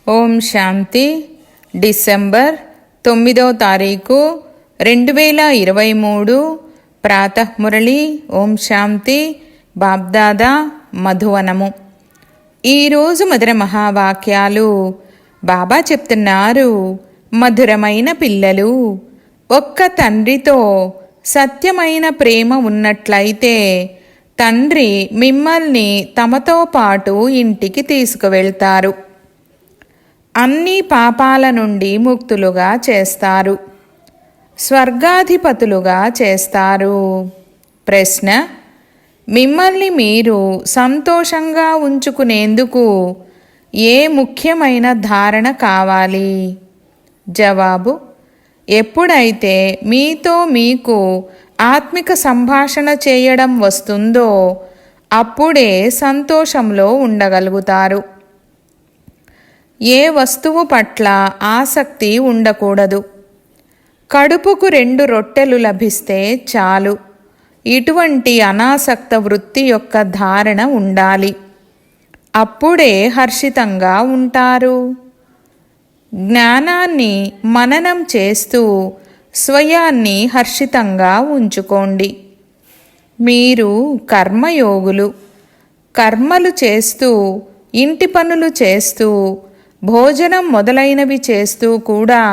ఓం శాంతి. December 9వ తారీఖు 2023 ప్రాతఃమురళి. ఓం శాంతి. బాబ్దాదా మధువనము. ఈరోజు మధుర మహావాక్యాలు. బాబా చెప్తున్నారు, మధురమైన పిల్లలు, ఒక్క తండ్రితో సత్యమైన ప్రేమ ఉన్నట్లయితే తండ్రి మిమ్మల్ని తమతో పాటు ఇంటికి తీసుకువెళ్తారు. అన్ని పాపాల నుండి ముక్తులుగా చేస్తారు, స్వర్గాధిపతులుగా చేస్తారు. ప్రశ్న: మిమ్మల్ని మీరు సంతోషంగా ఉంచుకునేందుకు ఏ ముఖ్యమైన ధారణ కావాలి? జవాబు: ఎప్పుడైతే మీతో మీకు ఆత్మిక సంభాషణ చేయడం వస్తుందో అప్పుడే సంతోషంలో ఉండగలుగుతారు. ఏ వస్తువు పట్ల ఆసక్తి ఉండకూడదు. కడుపుకు 2 రొట్టెలు లభిస్తే చాలు. ఇటువంటి అనాసక్త వృత్తి యొక్క ధారణ ఉండాలి. అప్పుడే హర్షితంగా ఉంటారు. జ్ఞానాన్ని మననం చేస్తూ స్వయాన్ని హర్షితంగా ఉంచుకోండి. మీరు కర్మయోగులు. కర్మలు చేస్తూ, ఇంటి పనులు చేస్తూ, భోజనం మొదలైనవి చేస్తూ కూడా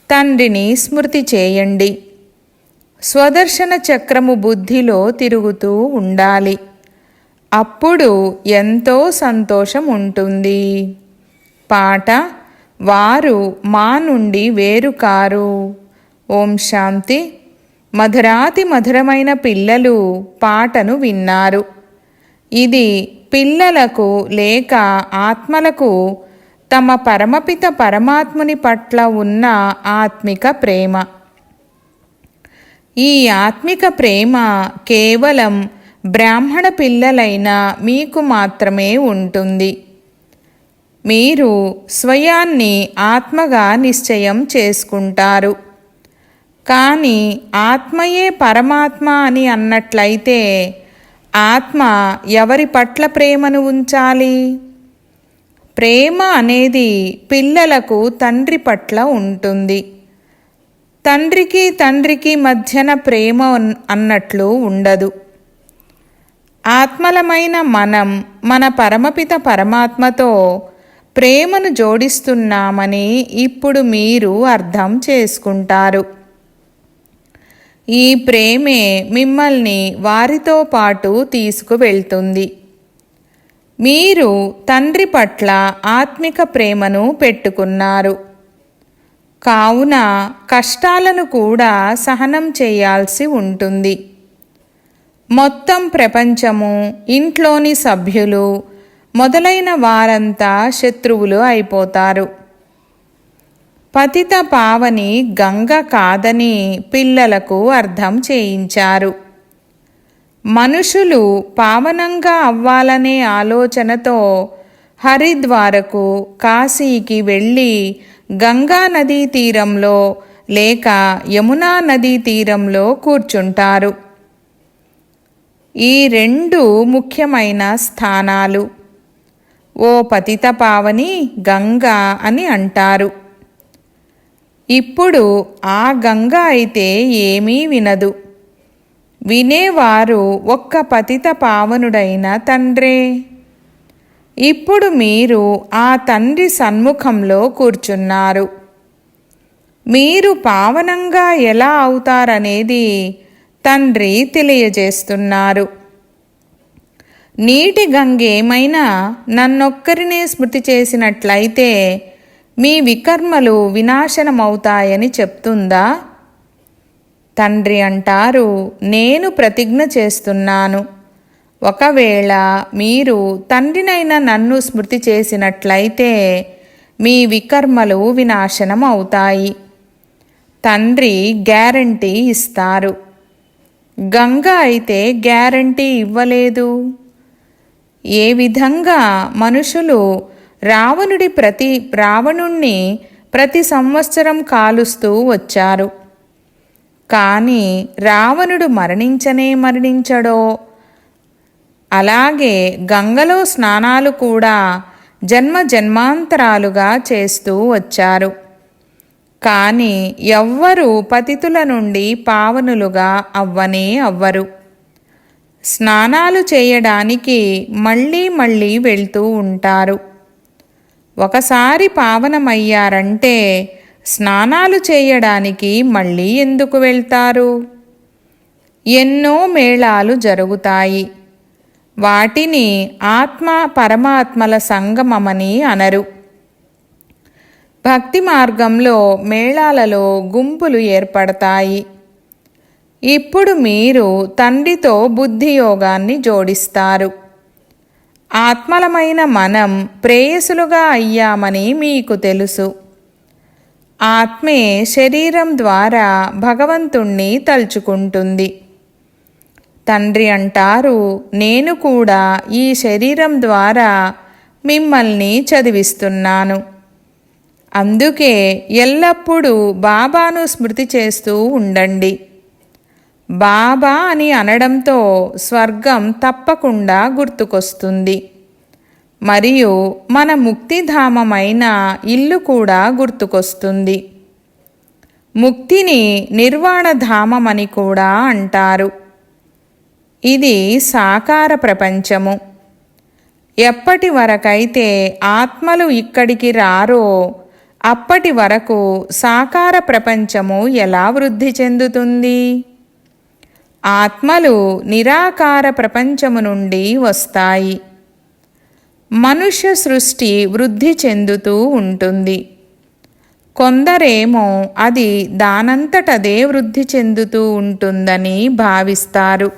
తండ్రిని స్మృతి చేయండి. స్వదర్శన చక్రము బుద్ధిలో తిరుగుతూ ఉండాలి. అప్పుడు ఎంతో సంతోషం ఉంటుంది. పాట: వారు మా నుండి వేరు కారు. ఓం శాంతి. మధురాతి మధురమైన పిల్లలు పాటను విన్నారు. ఇది పిల్లలకు లేక ఆత్మలకు తమ పరమపిత పరమాత్ముని పట్ల ఉన్న ఆత్మిక ప్రేమ. ఈ ఆత్మిక ప్రేమ కేవలం బ్రాహ్మణ పిల్లలైన మీకు మాత్రమే ఉంటుంది. మీరు స్వయాన్ని ఆత్మగా నిశ్చయం చేసుకుంటారు. కానీ ఆత్మయే పరమాత్మ అని అన్నట్లయితే ఆత్మ ఎవరి పట్ల ప్రేమను ఉంచాలి? ప్రేమ అనేది పిల్లలకు తండ్రి పట్ల ఉంటుంది. తండ్రికి మధ్యన ప్రేమ అన్నట్లు ఉండదు. ఆత్మలమైన మనం మన పరమపిత పరమాత్మతో ప్రేమను జోడిస్తున్నామని ఇప్పుడు మీరు అర్థం చేసుకుంటారు. ఈ ప్రేమే మిమ్మల్ని వారితో పాటు తీసుకువెళ్తుంది. మీరు తండ్రి పట్ల ఆత్మిక ప్రేమను పెట్టుకున్నారు. కావున కష్టాలను కూడా సహనం చేయాల్సి ఉంటుంది. మొత్తం ప్రపంచము, ఇంట్లోని సభ్యులు మొదలైన వారంతా శత్రువులు అయిపోతారు. పతిత పావని గంగ కాదని పిల్లలకు అర్థం చేయించారు. మనుషులు పావనంగా అవ్వాలనే ఆలోచనతో హరిద్వారకు, కాశీకి వెళ్ళి గంగా నదీ తీరంలో లేక యమునా నదీ తీరంలో కూర్చుంటారు. ఈ 2 ముఖ్యమైన స్థానాలు. ఓ పతిత పావని గంగా అని అంటారు. ఇప్పుడు ఆ గంగా అయితే ఏమీ వినదు. వినేవారు ఒక్క పతిత పావనుడైన తండ్రే. ఇప్పుడు మీరు ఆ తండ్రి సన్ముఖంలో కూర్చున్నారు. మీరు పావనంగా ఎలా అవుతారనేది తండ్రి తెలియజేస్తున్నారు. నీటి గంగేమైనా నన్నొక్కరినే స్మృతి చేసినట్లయితే మీ వికర్మలు వినాశనమవుతాయని చెప్తుందా? తండ్రి అంటారు, నేను ప్రతిజ్ఞ చేస్తున్నాను. ఒకవేళ మీరు తండ్రినైన నన్ను స్మృతి చేసినట్లయితే మీ వికర్మలు వినాశనం అవుతాయి. తండ్రి గ్యారంటీ ఇస్తారు. గంగ అయితే గ్యారంటీ ఇవ్వలేదు. ఏ విధంగా మనుషులు రావణుణ్ణి ప్రతి సంవత్సరం కాలుస్తూ వచ్చారు. కానీ రావణుడు మరణించడో, అలాగే గంగలో స్నానాలు కూడా జన్మ జన్మాంతరాలుగా చేస్తూ వచ్చారు. కానీ ఎవ్వరూ పతితుల నుండి పావనులుగా అవ్వనే అవ్వరు. స్నానాలు చేయడానికి మళ్ళీ మళ్ళీ వెళ్తూ ఉంటారు. ఒకసారి పావనమయ్యారంటే స్నానాలు చేయడానికి మళ్ళీ ఎందుకు వెళ్తారు? ఎన్నో మేళాలు జరుగుతాయి. వాటిని ఆత్మ పరమాత్మల సంగమమని అనరు. భక్తి మార్గంలో మేళాలలో గుంపులు ఏర్పడతాయి. ఇప్పుడు మీరు తండ్రితో బుద్ధియోగాన్ని జోడిస్తారు. ఆత్మలమైన మనం ప్రేయసులుగా అయ్యామని మీకు తెలుసు. ఆత్మే శరీరం ద్వారా భగవంతుణ్ణి తలుచుకుంటుంది. తండ్రి అంటారు, నేను కూడా ఈ శరీరం ద్వారా మిమ్మల్ని చదివిస్తున్నాను. అందుకే ఎల్లప్పుడూ బాబాను స్మృతి చేస్తూ ఉండండి. బాబా అని అనడంతో స్వర్గం తప్పకుండా గుర్తుకొస్తుంది. మరియు మన ముక్తిధామమైన ఇల్లు కూడా గుర్తుకొస్తుంది. ముక్తిని నిర్వాణధామమని కూడా అంటారు. ఇది సాకార ప్రపంచము. ఎప్పటి వరకైతే ఆత్మలు ఇక్కడికి రారో అప్పటి వరకు సాకార ప్రపంచము ఎలా వృద్ధి చెందుతుంది? ఆత్మలు నిరాకార ప్రపంచము నుండి వస్తాయి. మనుష్య సృష్టి వృద్ధి చెందుతూ ఉంటుంది. కొందరేమో అది దానంతటదే వృద్ధి చెందుతూ ఉంటుందని భావిస్తారు.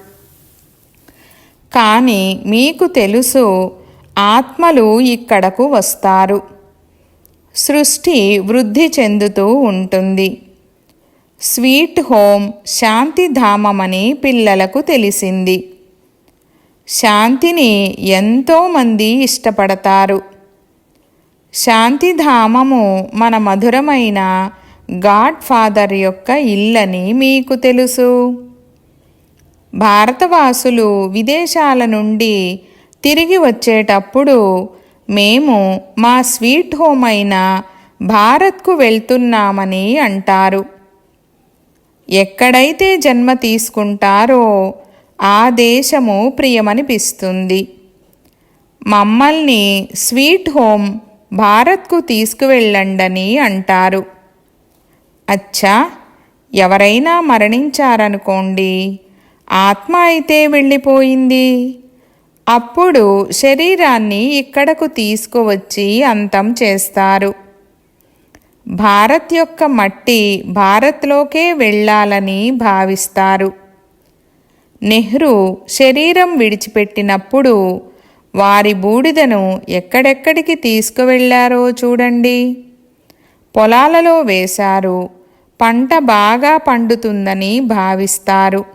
కానీ మీకు తెలుసు, ఆత్మలు ఇక్కడకు వస్తారు. సృష్టి వృద్ధి చెందుతూ ఉంటుంది. స్వీట్ హోమ్ శాంతిధామమని పిల్లలకు తెలిసింది. శాంతిని ఎంతోమంది ఇష్టపడతారు. శాంతిధామము మన మధురమైన గాడ్ ఫాదర్ యొక్క ఇల్లని మీకు తెలుసు. భారతవాసులు విదేశాల నుండి తిరిగి వచ్చేటప్పుడు మేము మా స్వీట్ హోమ్ అయిన భారత్కు వెళ్తున్నామని అంటారు. ఎక్కడైతే జన్మ తీసుకుంటారో ఆ దేశము ప్రియమనిపిస్తుంది. మమ్మల్ని స్వీట్ హోమ్ భారత్కు తీసుకువెళ్ళండని అంటారు. అచ్చా, ఎవరైనా మరణించారనుకోండి, ఆత్మ అయితే వెళ్ళిపోయింది. అప్పుడు శరీరాన్ని ఇక్కడకు తీసుకువచ్చి అంతం చేస్తారు. భారత్ యొక్క మట్టి భారత్లోకే వెళ్ళాలని భావిస్తారు. నెహ్రూ శరీరం విడిచిపెట్టినప్పుడు వారి బూడిదను ఎక్కడెక్కడికి తీసుకువెళ్లారో చూడండి. పొలాలలో వేశారు. పంట బాగా పండుతుందని భావిస్తారు.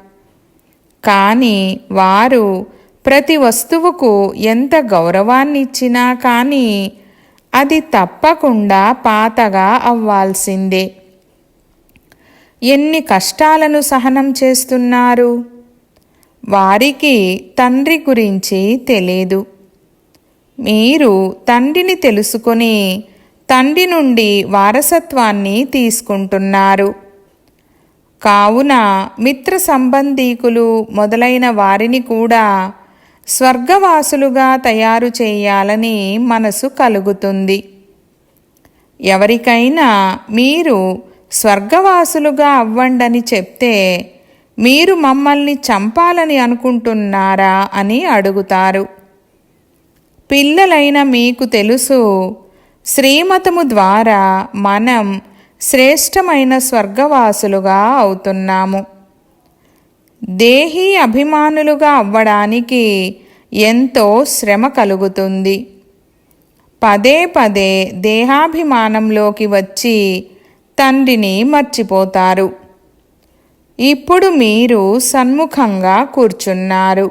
కానీ వారు ప్రతి వస్తువుకు ఎంత గౌరవాన్నిచ్చినా కానీ అది తప్పకుండా పాతగా అవ్వాల్సిందే. ఎన్ని కష్టాలను సహనం చేస్తున్నారు. వారికి తండ్రి గురించి తెలియదు. మీరు తండ్రిని తెలుసుకొని తండ్రి నుండి వారసత్వాన్ని తీసుకుంటున్నారు. కావున మిత్ర సంబంధీకులు మొదలైన వారిని కూడా స్వర్గవాసులుగా తయారు చేయాలని మనసు కలుగుతుంది. ఎవరికైనా మీరు స్వర్గవాసులుగా అవ్వండని చెప్తే మీరు మమ్మల్ని చంపాలని అనుకుంటున్నారా అని అడుగుతారు. పిల్లలైన మీకు తెలుసు, శ్రీమతము ద్వారా మనం శ్రేష్టమైన స్వర్గవాసులుగా అవుతున్నాము. దేహీ అభిమానులుగా అవ్వడానికి ఎంతో శ్రమ కలుగుతుంది. పదే పదే దేహాభిమానంలోకి వచ్చి తండ్రిని మర్చిపోతారు. ఇప్పుడు మీరు సన్ముఖంగా కూర్చున్నారు.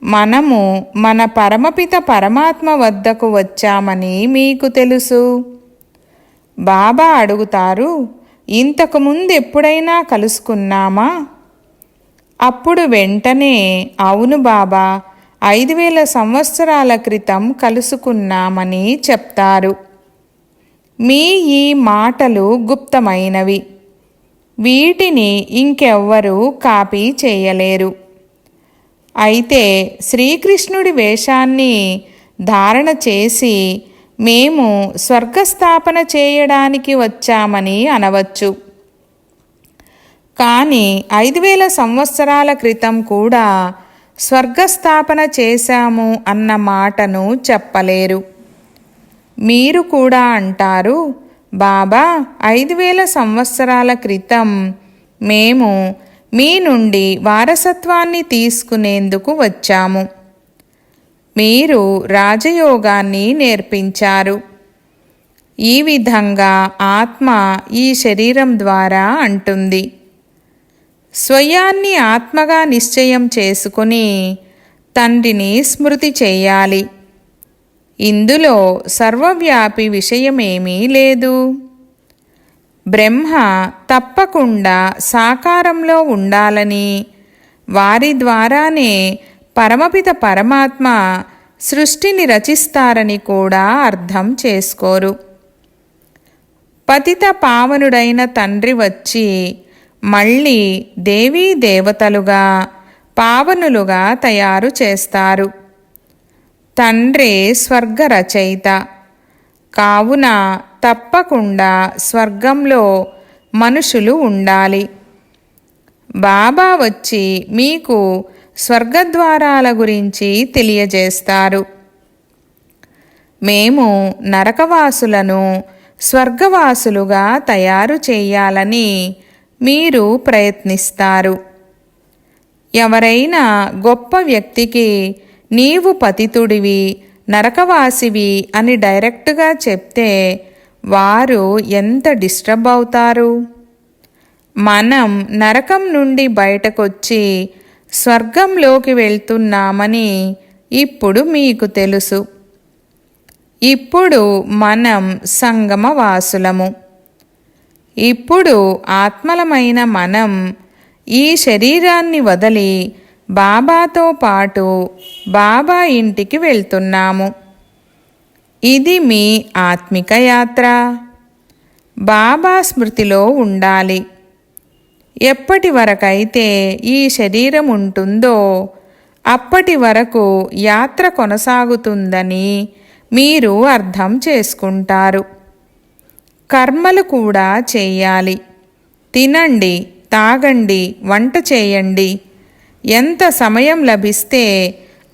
మనము మన పరమపిత పరమాత్మ వద్దకు వచ్చామని మీకు తెలుసు. బాబా అడుగుతారు, ఇంతకు ముందు ఎప్పుడైనా కలుసుకున్నామా? అప్పుడు వెంటనే అవును బాబా, 5000 సంవత్సరాల క్రితం కలుసుకున్నామని చెప్తారు. మీ ఈ మాటలు గుప్తమైనవి. వీటిని ఇంకెవ్వరూ కాపీ చేయలేరు. అయితే శ్రీకృష్ణుడి వేషాన్ని ధారణ చేసి మేము స్వర్గస్థాపన చేయడానికి వచ్చామని అనవచ్చు. కానీ 5000 సంవత్సరాల క్రితం కూడా స్వర్గస్థాపన చేశాము అన్న మాటను చెప్పలేరు. మీరు కూడా అంటారు, బాబా 5000 సంవత్సరాల క్రితం మేము మీ నుండి వారసత్వాన్ని తీసుకునేందుకు వచ్చాము. మీరు రాజయోగాన్ని నేర్పించారు. ఈ విధంగా ఆత్మ ఈ శరీరం ద్వారా అంటుంది. స్వయాన్ని ఆత్మగా నిశ్చయం చేసుకుని తండ్రిని స్మృతి చేయాలి. ఇందులో సర్వవ్యాపి విషయమేమీ లేదు. బ్రహ్మ తప్పకుండా సాకారంలో ఉండాలని, వారి ద్వారానే పరమపిత పరమాత్మ సృష్టిని రచిస్తారని కూడా అర్థం చేసుకోరు. పతిత పావనుడైన తండ్రి వచ్చి మళ్ళీ దేవీ దేవతలుగా పావనులుగా తయారు చేస్తారు. తండ్రే స్వర్గ రచయిత. కావున తప్పకుండా స్వర్గంలో మనుషులు ఉండాలి. బాబా వచ్చి మీకు స్వర్గద్వారాల గురించి తెలియజేస్తారు. మేము నరకవాసులను స్వర్గవాసులుగా తయారు చేయాలని మీరు ప్రయత్నిస్తారు. ఎవరైనా గొప్ప వ్యక్తికి నీవు పతితుడివి, నరకవాసివి అని డైరెక్ట్గా చెప్తే వారు ఎంత డిస్టర్బ్ అవుతారు. మనం నరకం నుండి బయటకొచ్చి స్వర్గంలోకి వెళ్తున్నామని ఇప్పుడు మీకు తెలుసు. ఇప్పుడు మనం సంగమవాసులము. ఇప్పుడు ఆత్మలమైన మనం ఈ శరీరాన్ని వదిలి బాబాతో పాటు బాబా ఇంటికి వెళ్తున్నాము. ఇది మీ ఆత్మిక యాత్ర. బాబా స్మృతిలో ఉండాలి. ఎప్పటి వరకైతే ఈ శరీరం ఉంటుందో అప్పటి వరకు యాత్ర కొనసాగుతుందని మీరు అర్థం చేసుకుంటారు. కర్మలు కూడా చేయాలి. తినండి, తాగండి, వంట చేయండి. ఎంత సమయం లభిస్తే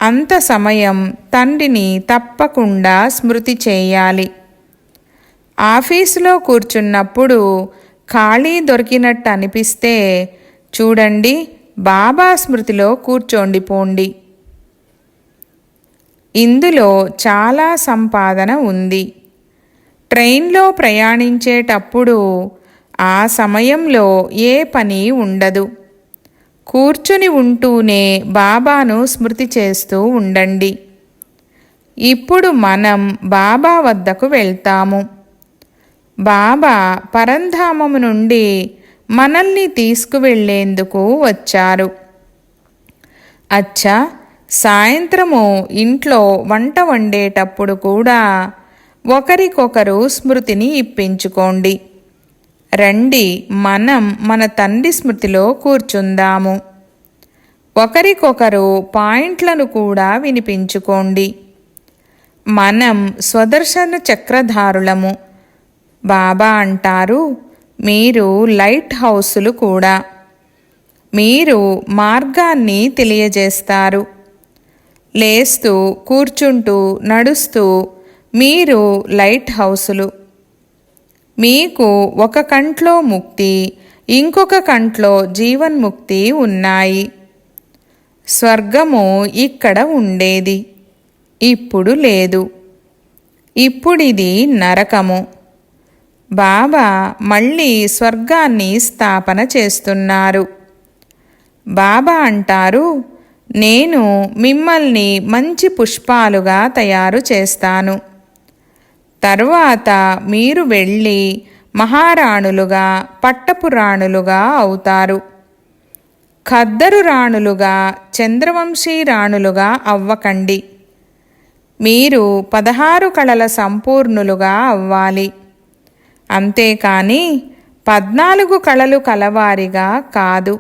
అంత సమయం తండ్రిని తప్పకుండా స్మృతి చేయాలి. ఆఫీసులో కూర్చున్నప్పుడు ఖాళీ దొరికినట్టు అనిపిస్తే చూడండి, బాబా స్మృతిలో కూర్చోండిపోండి. ఇందులో చాలా సంపాదన ఉంది. ట్రైన్లో ప్రయాణించేటప్పుడు ఆ సమయంలో ఏ పని ఉండదు. కూర్చుని ఉంటూనే బాబాను స్మృతి చేస్తూ ఉండండి. ఇప్పుడు మనం బాబా వద్దకు వెళ్తాము. బాబా పరంధామము నుండి మనల్ని తీసుకువెళ్లేందుకు వచ్చారు. అచ్చా, సాయంత్రము ఇంట్లో వంట వండేటప్పుడు కూడా ఒకరికొకరు స్మృతిని ఇప్పించుకోండి. రండి, మనం మన తండ్రి స్మృతిలో కూర్చుందాము. ఒకరికొకరు పాయింట్లను కూడా వినిపించుకోండి. మనం స్వదర్శన చక్రధారులము. బాబా అంటారు, మీరు లైట్ హౌసులు కూడా. మీరు మార్గాన్ని తెలియజేస్తారు. లేస్తూ, కూర్చుంటూ, నడుస్తూ మీరు లైట్ హౌసులు. మీకు ఒక కంట్లో ముక్తి, ఇంకొక కంట్లో జీవన్ముక్తి ఉన్నాయి. స్వర్గము ఇక్కడ ఉండేది, ఇప్పుడు లేదు. ఇప్పుడిది నరకము. బాబా మళ్ళీ స్వర్గాన్ని స్థాపన చేస్తున్నారు. బాబా అంటారు, నేను మిమ్మల్ని మంచి పుష్పాలుగా తయారు చేస్తాను. తరువాత మీరు వెళ్ళి మహారాణులుగా, పట్టపురాణులుగా అవుతారు. ఖద్దరు రాణులుగా, చంద్రవంశీ రాణులుగా అవ్వకండి. మీరు 16 కళల సంపూర్ణులుగా అవ్వాలి. అంతేకాని 14 కళలు కలవారిగా కాదు.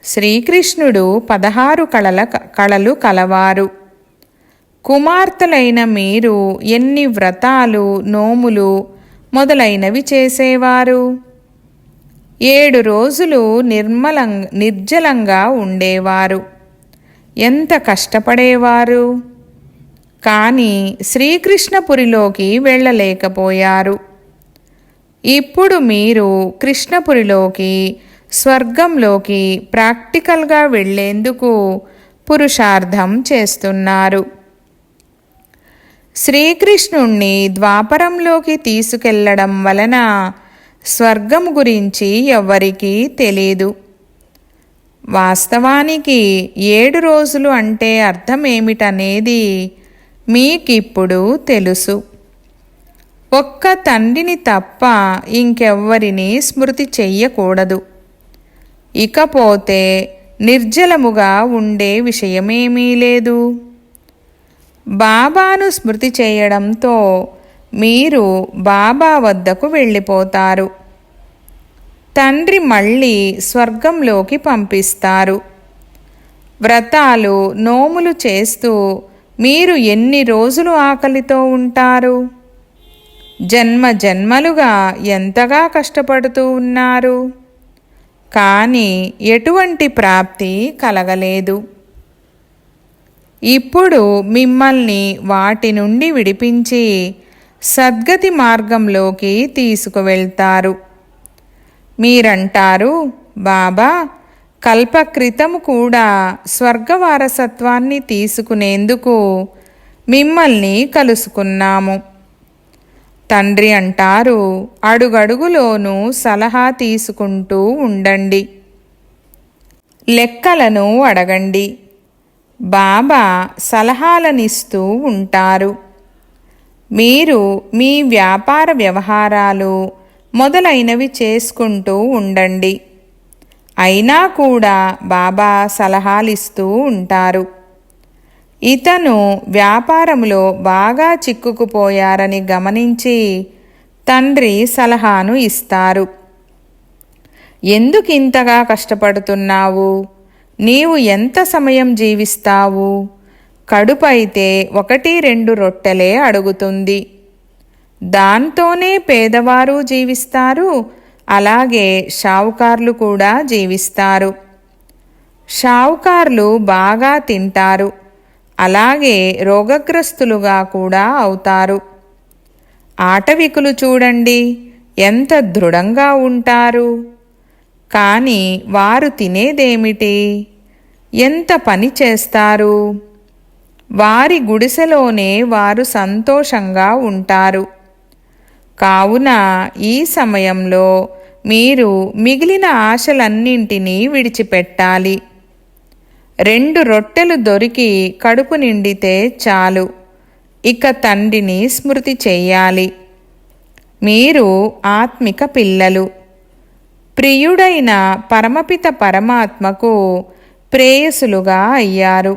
శ్రీకృష్ణుడు 16 కళలు కలవారు. కుమార్తెలైన మీరు ఎన్ని వ్రతాలు, నోములు మొదలైనవి చేసేవారు? 7 రోజులు నిర్జలంగా ఉండేవారు. ఎంత కష్టపడేవారు! కానీ శ్రీకృష్ణపురిలోకి వెళ్ళలేకపోయారు. ఇప్పుడు మీరు కృష్ణపురిలోకి, స్వర్గంలోకి ప్రాక్టికల్గా వెళ్ళేందుకు పురుషార్థం చేస్తున్నారు. శ్రీకృష్ణుణ్ణి ద్వాపరంలోకి తీసుకెళ్లడం వలన స్వర్గం గురించి ఎవ్వరికీ తెలీదు. వాస్తవానికి 7 రోజులు అంటే అర్థమేమిటనేది మీకిప్పుడు తెలుసు. ఒక్క తండ్రిని తప్ప ఇంకెవ్వరిని స్మృతి చెయ్యకూడదు. ఇకపోతే నిర్జలముగా ఉండే విషయమేమీ లేదు. బాబాను స్మృతి చేయడంతో మీరు బాబా వద్దకు వెళ్ళిపోతారు. తండ్రి మళ్ళీ స్వర్గంలోకి పంపిస్తారు. వ్రతాలు, నోములు చేస్తూ మీరు ఎన్ని రోజులు ఆకలితో ఉంటారు? జన్మ జన్మలుగా ఎంతగా కష్టపడుతూ ఉన్నారు. కానీ ఎటువంటి ప్రాప్తి కలగలేదు. ఇప్పుడు మిమ్మల్ని వాటి నుండి విడిపించి సద్గతి మార్గంలోకి తీసుకువెళ్తారు. మీరంటారు, బాబా, కల్పక్రితం కూడా స్వర్గవారసత్వాన్ని తీసుకునేందుకు మిమ్మల్ని కలుసుకున్నాము. తండ్రి అంటారు, అడుగడుగులోనూ సలహా తీసుకుంటూ ఉండండి, లెక్కలను అడగండి. బాబా సలహాలనిస్తూ ఉంటారు. మీరు మీ వ్యాపార వ్యవహారాలు మొదలైనవి చేసుకుంటూ ఉండండి. అయినా కూడా బాబా సలహాలిస్తూ ఉంటారు. ఇతను వ్యాపారములో బాగా చిక్కుకుపోయారని గమనించి తండ్రి సలహాను ఇస్తారు. ఎందుకింతగా కష్టపడుతున్నావు? నీవు ఎంత సమయం జీవిస్తావు? కడుపైతే 1-2 రొట్టెలే అడుగుతుంది. దాంతోనే పేదవారు జీవిస్తారు, అలాగే షావుకార్లు కూడా జీవిస్తారు. షావుకార్లు బాగా తింటారు, అలాగే రోగగ్రస్తులుగా కూడా అవుతారు. ఆటవికులు చూడండి, ఎంత దృఢంగా ఉంటారు. కానీ వారు తినేదేమిటి? ఎంత పని చేస్తారు? వారి గుడిసెలోనే వారు సంతోషంగా ఉంటారు. కావున ఈ సమయంలో మీరు మిగిలిన ఆశలన్నింటినీ విడిచిపెట్టాలి. 2 రొట్టెలు దొరికి కడుపు నిండితే చాలు. ఇక తండ్రిని స్మృతి చెయ్యాలి. మీరు ఆత్మిక పిల్లలు. ప్రియుడైన పరమపిత పరమాత్మకు ప్రేయసులుగా అయ్యారు.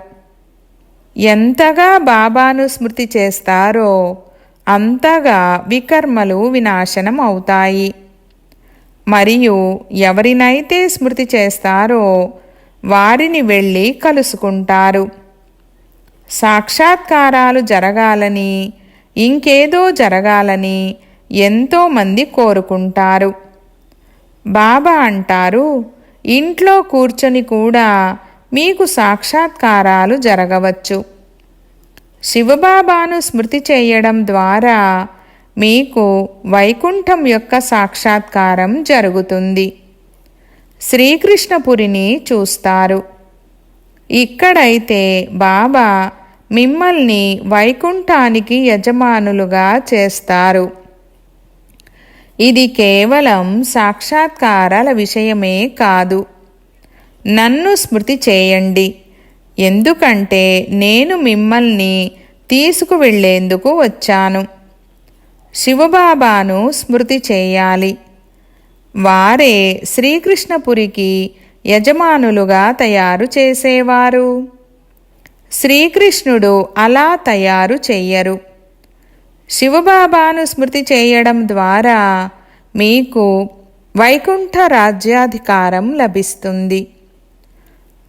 ఎంతగా బాబాను స్మృతి చేస్తారో అంతగా వికర్మలు వినాశనం అవుతాయి. మరియు ఎవరినైతే స్మృతి చేస్తారో వారిని వెళ్ళి కలుసుకుంటారు. సాక్షాత్కారాలు జరగాలని, ఇంకేదో జరగాలని ఎంతోమంది కోరుకుంటారు. బాబా అంటారు, ఇంట్లో కూర్చొని కూడా మీకు సాక్షాత్కారాలు జరగవచ్చు. శివబాబాను స్మృతి చేయడం ద్వారా మీకు వైకుంఠం యొక్క సాక్షాత్కారం జరుగుతుంది. శ్రీకృష్ణపురిని చూస్తారు. ఇక్కడైతే బాబా మిమ్మల్ని వైకుంఠానికి యజమానులుగా చేస్తారు. ఇది కేవలం సాక్షాత్కారాల విషయమే కాదు. నన్ను స్మృతి చేయండి, ఎందుకంటే నేను మిమ్మల్ని తీసుకువెళ్ళేందుకు వచ్చాను. శివబాబాను స్మృతి చేయాలి. వారే శ్రీకృష్ణపురికి యజమానులుగా తయారు చేసేవారు. శ్రీకృష్ణుడు అలా తయారు చెయ్యరు. శివబాబాను స్మృతి చేయడం ద్వారా మీకు వైకుంఠ రాజ్యాధికారం లభిస్తుంది.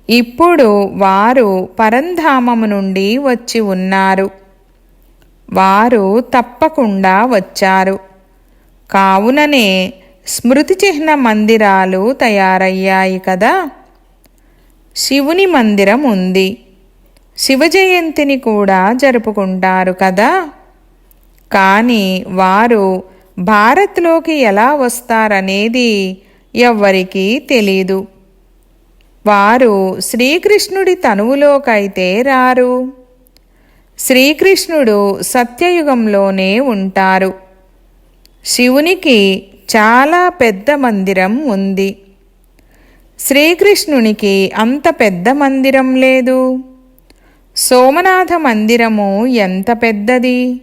ఇప్పుడు వారు పరంధామము నుండి వచ్చి ఉన్నారు. వారు తప్పకుండా వచ్చారు. కావుననే స్మృతి చిహ్న మందిరాలు తయారయ్యాయి కదా. శివుని మందిరం ఉంది. శివ జయంతిని కూడా జరుపుకుంటారు కదా. కానీ వారు భారత్లోకి ఎలా వస్తారనేది ఎవ్వరికీ తెలీదు. వారు శ్రీకృష్ణుడి తనువులోకైతే రారు. శ్రీకృష్ణుడు సత్యయుగంలోనే ఉంటారు. శివునికి చాలా పెద్ద మందిరం ఉంది. శ్రీకృష్ణునికి అంత పెద్ద మందిరం లేదు. సోమనాథ మందిరము ఎంత పెద్దది.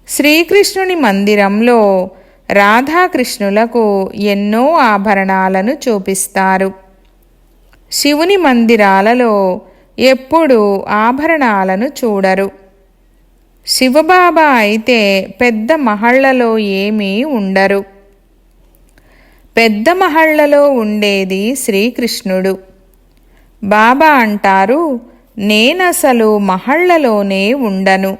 శ్రీకృష్ణుని మందిరంలో రాధాకృష్ణులకు ఎన్నో ఆభరణాలను చూపిస్తారు. శివుని మందిరాలలో ఎప్పుడూ ఆభరణాలను చూడరు. శివబాబా అయితే పెద్ద మహళ్లలో ఏమీ ఉండరు. పెద్ద మహళ్లలో ఉండేది శ్రీకృష్ణుడు. బాబా అంటారు, నేనసలు మహళ్లలోనే ఉండను.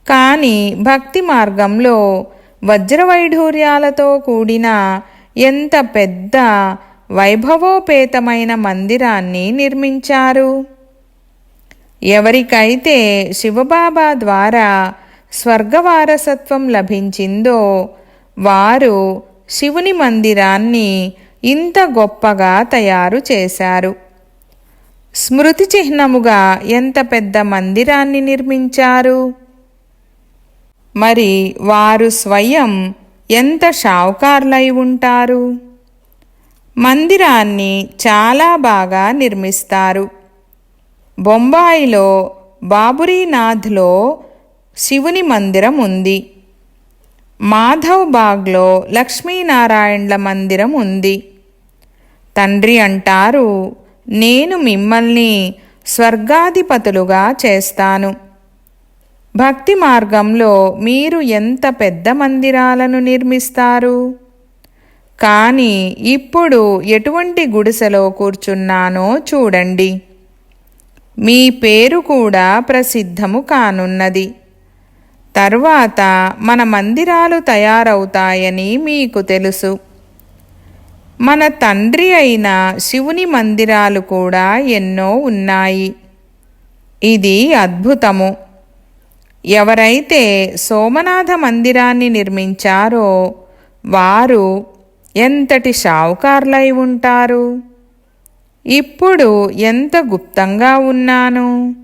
కానీ భక్తి మార్గంలో వజ్రవైఢూర్యాలతో కూడిన ఎంత పెద్ద వైభవోపేతమైన మందిరాన్ని నిర్మించారు. ఎవరికైతే శివబాబా ద్వారా స్వర్గవారసత్వం లభించిందో వారు శివుని మందిరాన్ని ఇంత గొప్పగా తయారు చేశారు. స్మృతి చిహ్నముగా ఎంత పెద్ద మందిరాన్ని నిర్మించారు. మరి వారు స్వయం ఎంత షావుకార్లై ఉంటారు. మందిరాన్ని చాలా బాగా నిర్మిస్తారు. బొంబాయిలో బాబురీనాథ్లో శివుని మందిరం ఉంది. మాధవ్ బాగ్లో లక్ష్మీనారాయణ్ల మందిరం ఉంది. తండ్రి అంటారు, నేను మిమ్మల్ని స్వర్గాధిపతులుగా చేస్తాను. భక్తి మార్గంలో మీరు ఎంత పెద్ద మందిరాలను నిర్మిస్తారు. కానీ ఇప్పుడు ఎటువంటి గుడిసెలో కూర్చున్నానో చూడండి. మీ పేరు కూడా ప్రసిద్ధము కానున్నది. తర్వాత మన మందిరాలు తయారవుతాయని మీకు తెలుసు. మన తండ్రి అయిన శివుని మందిరాలు కూడా ఎన్నో ఉన్నాయి. ఇది అద్భుతము. ఎవరైతే సోమనాథ మందిరాన్ని నిర్మించారో వారు ఎంతటి షావుకార్లై ఉంటారు. ఇప్పుడు ఎంత గుప్తంగా ఉన్నాను.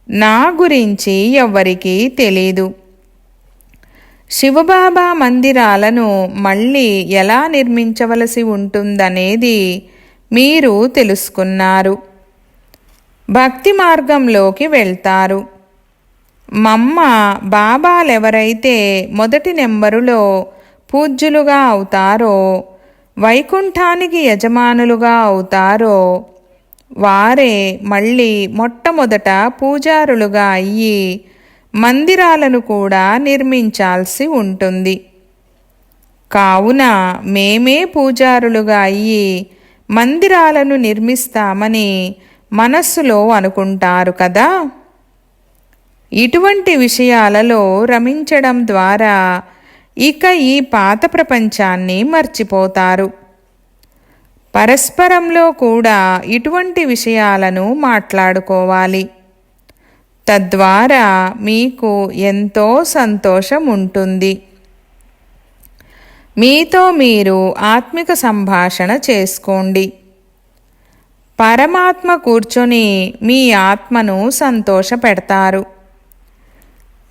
నా గురించి ఎవ్వరికీ తెలీదు. శివబాబా మందిరాలను మళ్ళీ ఎలా నిర్మించవలసి ఉంటుందనేది మీరు తెలుసుకున్నారు. భక్తి మార్గంలోకి వెళ్తారు. మమ్మ బాబాలెవరైతే మొదటి నెంబరులో పూజ్యులుగా అవుతారో, వైకుంఠానికి యజమానులుగా అవుతారో వారే మళ్ళీ మొట్టమొదట పూజారులుగా అయ్యి మందిరాలను కూడా నిర్మించాల్సి ఉంటుంది. కావున మేమే పూజారులుగా అయ్యి మందిరాలను నిర్మిస్తామని మనస్సులో అనుకుంటారు కదా. ఇటువంటి విషయాలలో రమించడం ద్వారా ఇక ఈ పాత ప్రపంచాన్ని మర్చిపోతారు. పరస్పరంలో కూడా ఇటువంటి విషయాలను మాట్లాడుకోవాలి. తద్వారా మీకు ఎంతో సంతోషం ఉంటుంది. మీతో మీరు ఆత్మిక సంభాషణ చేసుకోండి. పరమాత్మ కూర్చొని మీ ఆత్మను సంతోషపెడతారు.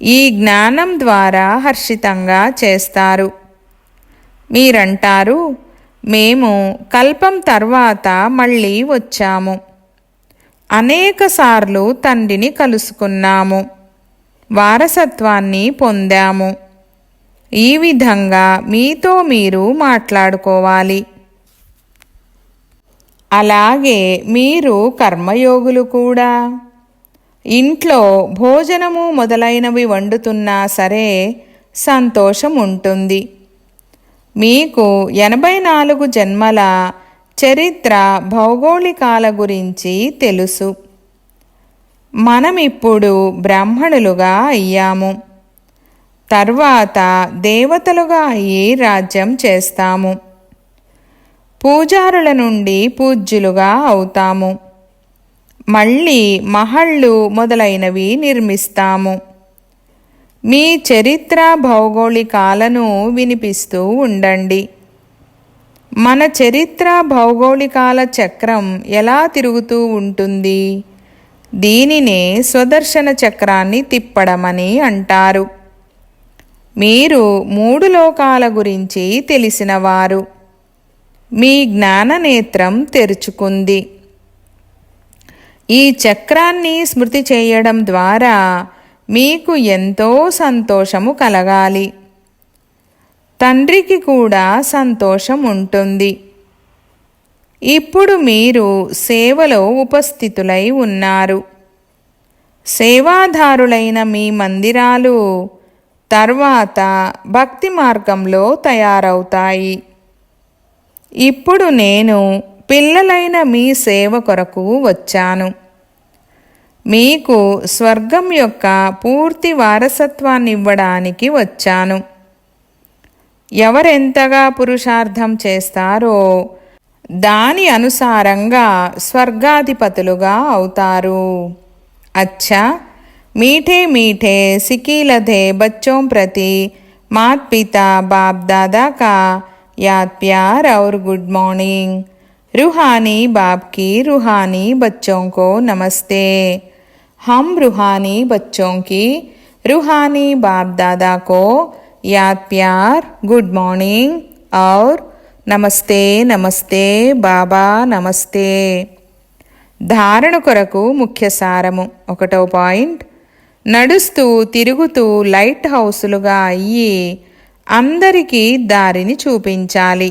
ఈ జ్ఞానం ద్వారా హర్షితంగా చేస్తారు. మీరంటారు, మేము కల్పం తర్వాత మళ్ళీ వచ్చాము. అనేకసార్లు తండ్రిని కలుసుకున్నాము. వారసత్వాన్ని పొందాము. ఈ విధంగా మీతో మీరు మాట్లాడుకోవాలి. అలాగే మీరు కర్మయోగులు కూడా. ఇంట్లో భోజనము మొదలైనవి వండుతున్నా సరే సంతోషం ఉంటుంది. మీకు 84 జన్మల చరిత్ర భౌగోళికాల గురించి తెలుసు. మనమిప్పుడు బ్రాహ్మణులుగా అయ్యాము. తర్వాత దేవతలుగా అయ్యి రాజ్యం చేస్తాము. పూజారుల నుండి పూజ్యులుగా అవుతాము. మళ్ళీ మహళ్ళు మొదలైనవి నిర్మిస్తాము. మీ చరిత్ర భౌగోళికాలను వినిపిస్తూ ఉండండి. మన చరిత్ర భౌగోళికాల చక్రం ఎలా తిరుగుతూ ఉంటుంది? దీనినే స్వదర్శన చక్రాన్ని తిప్పడమని అంటారు. మీరు 3 లోకాల గురించి తెలిసినవారు. మీ జ్ఞాననేత్రం తెరుచుకుంది. ఈ చక్రాన్ని స్మృతి చేయడం ద్వారా మీకు ఎంతో సంతోషము కలగాలి. తండ్రికి కూడా సంతోషం ఉంటుంది. ఇప్పుడు మీరు సేవలో ఉపస్థితులై ఉన్నారు. సేవాదారులైన మీ మందిరాలు తర్వాత భక్తి మార్గంలో తయారవుతాయి. ఇప్పుడు నేను పిల్లలైన మీ సేవ కొరకు వచ్చాను. మీకు స్వర్గం యొక్క పూర్తి వారసత్వాన్ని ఇవ్వడానికి వచ్చాను. ఎవరెంతగా పురుషార్థం చేస్తారో దాని అనుసారంగా స్వర్గాధిపతులుగా అవుతారు. అచ్చా, मीठे मीठे सिकीलधे बच्चों प्रति मात पिता बाप दादा का याद प्यार और गुड मॉर्निंग. रूहानी बाप की रूहानी बच्चों को नमस्ते. हम रूहानी बच्चों की रूहानी बाप दादा को याद प्यार गुड मॉर्निंग और నమస్తే నమస్తే బాబా నమస్తే. ధారణ కొరకు ముఖ్య సారము. 1వ పాయింట్, నడుస్తూ తిరుగుతూ లైట్ హౌసులుగా అయ్యి అందరికీ దారిని చూపించాలి.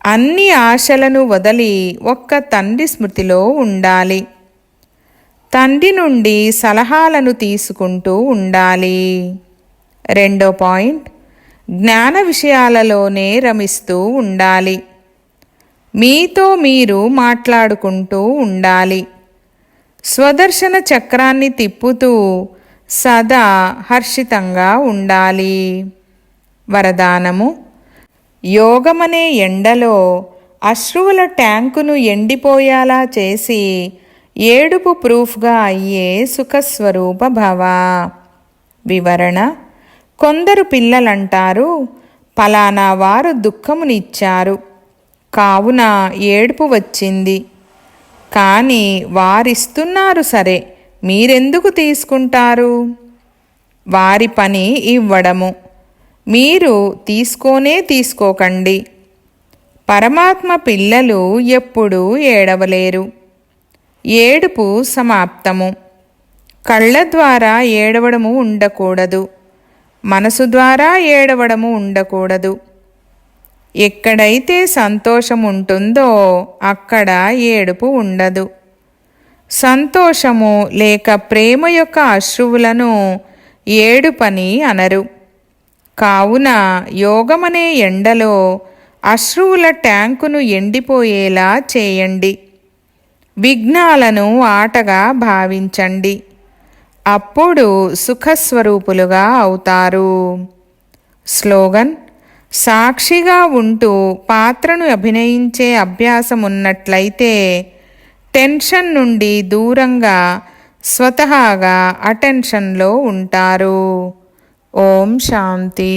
అన్ని ఆశలను వదిలి ఒక్క తండ్రి స్మృతిలో ఉండాలి. తండ్రి నుండి సలహాలను తీసుకుంటూ ఉండాలి. 2వ పాయింట్, జ్ఞాన విషయాలలోనే రమిస్తూ ఉండాలి. మీతో మీరు మాట్లాడుకుంటూ ఉండాలి. స్వదర్శన చక్రాన్ని తిప్పుతూ సదా హర్షితంగా ఉండాలి. వరదానము: యోగమనే ఎండలో అశ్రువుల ట్యాంకును ఎండిపోయేలా చేసి ఏడుపు ప్రూఫ్గా అయ్యే సుఖస్వరూప భవ. వివరణ: కొందరు పిల్లలంటారు, పలానా వారు దుఃఖమునిచ్చారు కావున ఏడుపు వచ్చింది. కానీ వారిస్తున్నారు సరే, మీరెందుకు తీసుకుంటారు? వారి పని ఇవ్వడము. మీరు తీసుకోకండి. పరమాత్మ పిల్లలు ఎప్పుడూ ఏడవలేరు. ఏడుపు సమాప్తము. కళ్ళ ద్వారా ఏడవడము ఉండకూడదు. మనసు ద్వారా ఏడవడము ఉండకూడదు. ఎక్కడైతే సంతోషం ఉంటుందో అక్కడ ఏడుపు ఉండదు. సంతోషము లేక ప్రేమ యొక్క అశ్రువులను ఏడుపని అనరు. కావున యోగమనే ఎండలో అశ్రువుల ట్యాంకును ఎండిపోయేలా చేయండి. విఘ్నాలను ఆటగా భావించండి. అప్పుడు సుఖస్వరూపులుగా అవుతారు. స్లోగన్: సాక్షిగా ఉంటూ పాత్రను అభినయించే అభ్యాసం ఉన్నట్లయితే టెన్షన్ నుండి దూరంగా స్వతహాగా అటెన్షన్లో ఉంటారు. ఓం శాంతి.